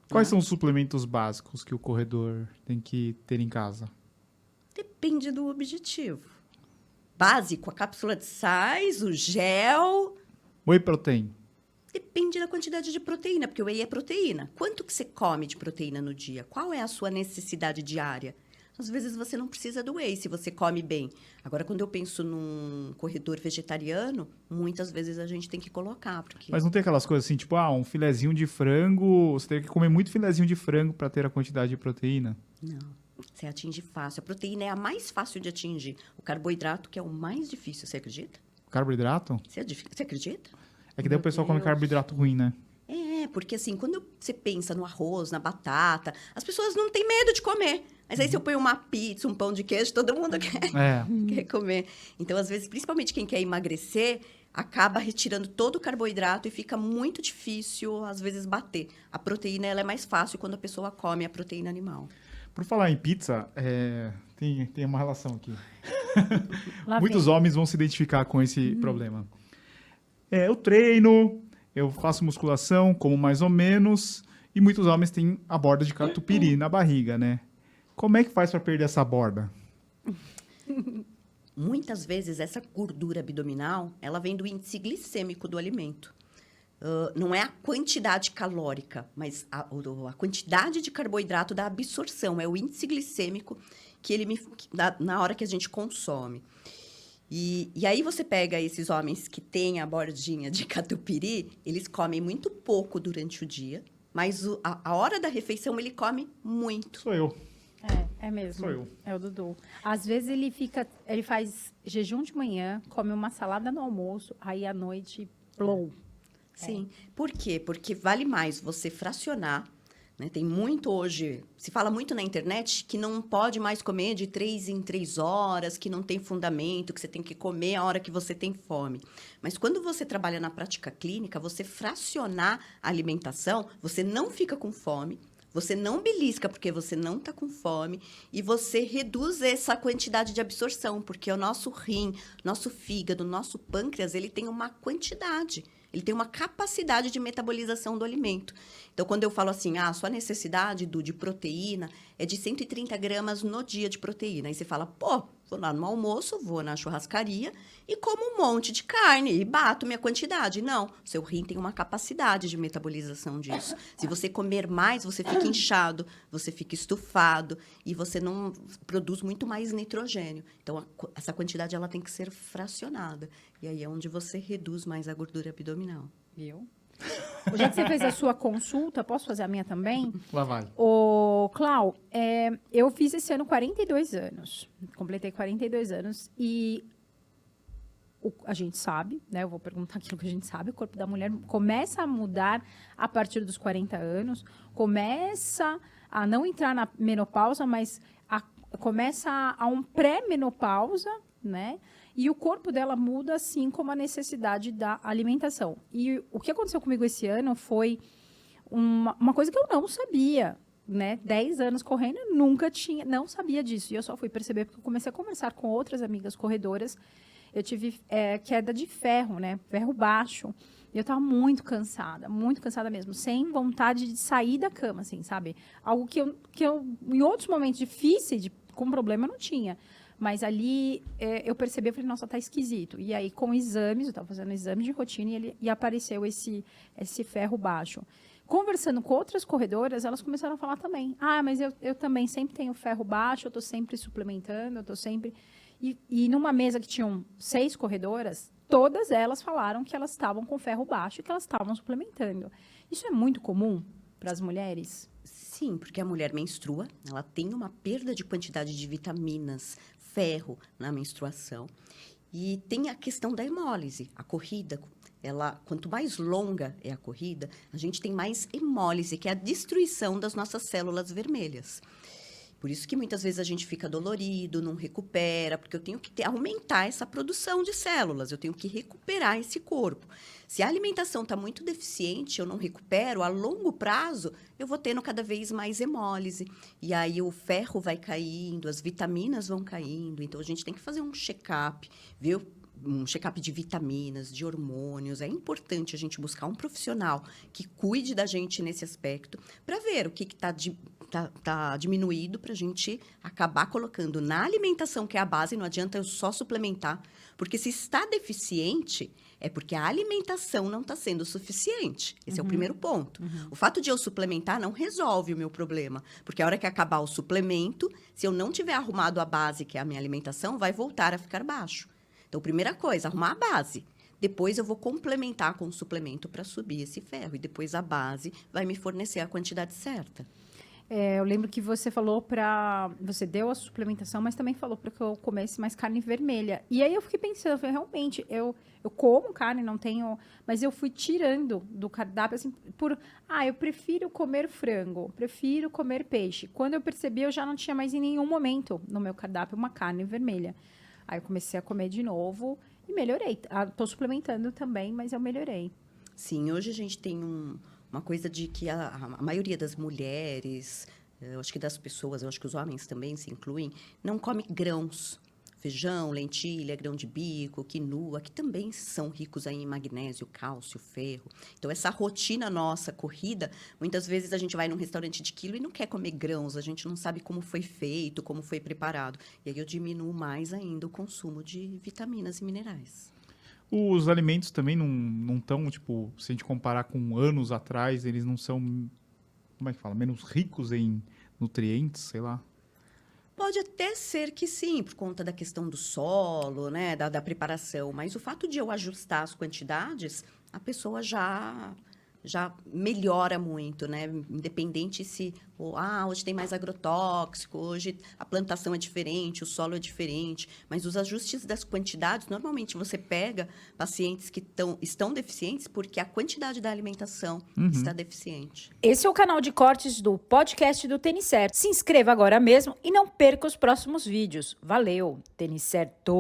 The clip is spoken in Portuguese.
Quais são os suplementos básicos que o corredor tem que ter em casa? Depende do objetivo. Básico, a cápsula de sais, o gel. Whey protein. Depende da quantidade de proteína, porque o whey é proteína. Quanto que você come de proteína no dia? Qual é a sua necessidade diária? Às vezes você não precisa do whey se você come bem. Agora, quando eu penso num corredor vegetariano, muitas vezes a gente tem que colocar. Porque... Mas não tem aquelas coisas assim, tipo, um filezinho de frango, você tem que comer muito filezinho de frango para ter a quantidade de proteína? Não, você atinge fácil. A proteína é a mais fácil de atingir. O carboidrato que é o mais difícil, você acredita? Carboidrato? Você acredita? É que daí o pessoal come carboidrato ruim, né? Porque assim, quando você pensa no arroz, na batata, as pessoas não têm medo de comer. Mas aí se eu ponho uma pizza, um pão de queijo, todo mundo quer comer. Então, às vezes, principalmente quem quer emagrecer, acaba retirando todo o carboidrato e fica muito difícil, às vezes, bater. A proteína ela é mais fácil quando a pessoa come a proteína animal. Por falar em pizza, tem uma relação aqui. Lá Muitos vem. homens vão se identificar com esse problema. Eu treino, eu faço musculação, como mais ou menos, e muitos homens têm a borda de catupiry na barriga, né? Como é que faz para perder essa borda? Muitas vezes, essa gordura abdominal, ela vem do índice glicêmico do alimento. Não é a quantidade calórica, mas a quantidade de carboidrato da absorção. É o índice glicêmico que na hora que a gente consome. E aí você pega esses homens que têm a bordinha de catupiry, eles comem muito pouco durante o dia, mas a hora da refeição ele come muito. Sou eu. É mesmo. Sou eu. É o Dudu. Às vezes ele faz jejum de manhã, come uma salada no almoço, aí à noite, blow. Sim. Por quê? Porque vale mais você fracionar, né? Tem muito hoje, se fala muito na internet que não pode mais comer de 3 em 3 horas, que não tem fundamento, que você tem que comer a hora que você tem fome. Mas quando você trabalha na prática clínica, você fracionar a alimentação, você não fica com fome, você não belisca porque você não está com fome e você reduz essa quantidade de absorção, porque o nosso rim, nosso fígado, nosso pâncreas, ele tem uma quantidade. Ele tem uma capacidade de metabolização do alimento. Então, quando eu falo assim, sua necessidade de proteína é de 130 gramas no dia de proteína. Aí você fala, vou lá no almoço, vou na churrascaria e como um monte de carne e bato minha quantidade. Não, seu rim tem uma capacidade de metabolização disso. Se você comer mais, você fica inchado, você fica estufado e você não produz muito mais nitrogênio. Então, essa quantidade ela tem que ser fracionada. E aí é onde você reduz mais a gordura abdominal. Viu? Já que você fez a sua consulta, posso fazer a minha também? Lá vai. Ô, Clau, eu fiz esse ano 42 anos. Completei 42 anos e a gente sabe, né? Eu vou perguntar aquilo que a gente sabe. O corpo da mulher começa a mudar a partir dos 40 anos. Começa a não entrar na menopausa, mas começa a um pré-menopausa, né? E o corpo dela muda, assim como a necessidade da alimentação. E o que aconteceu comigo esse ano foi uma coisa que eu não sabia, né? 10 anos correndo, eu não sabia disso. E eu só fui perceber porque eu comecei a conversar com outras amigas corredoras. Eu tive queda de ferro, né? Ferro baixo. E eu estava muito cansada mesmo. Sem vontade de sair da cama, assim, sabe? Algo que eu em outros momentos difíceis, com problema, eu não tinha. Mas ali eu percebi, eu falei, nossa, tá esquisito. E aí, com exames, eu estava fazendo exame de rotina e apareceu esse ferro baixo. Conversando com outras corredoras, elas começaram a falar também. Mas eu também sempre tenho ferro baixo, eu estou sempre suplementando, eu estou sempre... E numa mesa que tinham 6 corredoras, todas elas falaram que elas estavam com ferro baixo e que elas estavam suplementando. Isso é muito comum para as mulheres? Sim, porque a mulher menstrua, ela tem uma perda de quantidade de vitaminas, ferro na menstruação. E tem a questão da hemólise, a corrida. Quanto mais longa é a corrida, a gente tem mais hemólise, que é a destruição das nossas células vermelhas. Por isso que muitas vezes a gente fica dolorido, não recupera, porque eu tenho que aumentar essa produção de células, eu tenho que recuperar esse corpo. Se a alimentação está muito deficiente, eu não recupero, a longo prazo, eu vou tendo cada vez mais hemólise. E aí o ferro vai caindo, as vitaminas vão caindo. Então, a gente tem que fazer um check-up, ver um check-up de vitaminas, de hormônios. É importante a gente buscar um profissional que cuide da gente nesse aspecto para ver o que está diminuído para a gente acabar colocando na alimentação, que é a base. Não adianta eu só suplementar, porque se está deficiente, é porque a alimentação não está sendo suficiente. Esse é o primeiro ponto. O fato de eu suplementar não resolve o meu problema, porque a hora que acabar o suplemento, se eu não tiver arrumado a base, que é a minha alimentação, vai voltar a ficar baixo. Então, primeira coisa, arrumar a base. Depois eu vou complementar com o suplemento para subir esse ferro. E depois a base vai me fornecer a quantidade certa. Eu lembro que você falou você deu a suplementação, mas também falou para que eu comesse mais carne vermelha. E aí eu fiquei pensando, eu falei, realmente, eu como carne, não tenho... Mas eu fui tirando do cardápio, assim, eu prefiro comer frango, prefiro comer peixe. Quando eu percebi, eu já não tinha mais em nenhum momento no meu cardápio uma carne vermelha. Aí eu comecei a comer de novo e melhorei. Estou suplementando também, mas eu melhorei. Sim, hoje a gente tem uma coisa de que a maioria das mulheres, eu acho que das pessoas, eu acho que os homens também se incluem, não come grãos. Feijão, lentilha, grão de bico, quinoa, que também são ricos aí em magnésio, cálcio, ferro. Então, essa rotina nossa, corrida, muitas vezes a gente vai num restaurante de quilo e não quer comer grãos, a gente não sabe como foi feito, como foi preparado. E aí eu diminuo mais ainda o consumo de vitaminas e minerais. Os alimentos também não estão, tipo, se a gente comparar com anos atrás, eles não são, como é que fala, menos ricos em nutrientes, sei lá. Pode até ser que sim, por conta da questão do solo, né, da preparação. Mas o fato de eu ajustar as quantidades, a pessoa já melhora muito, né? Independente se hoje tem mais agrotóxico, hoje a plantação é diferente, o solo é diferente. Mas os ajustes das quantidades, normalmente você pega pacientes que estão deficientes porque a quantidade da alimentação está deficiente. Esse é o canal de cortes do podcast do Tênis Certo. Se inscreva agora mesmo e não perca os próximos vídeos. Valeu, Tênis Certo!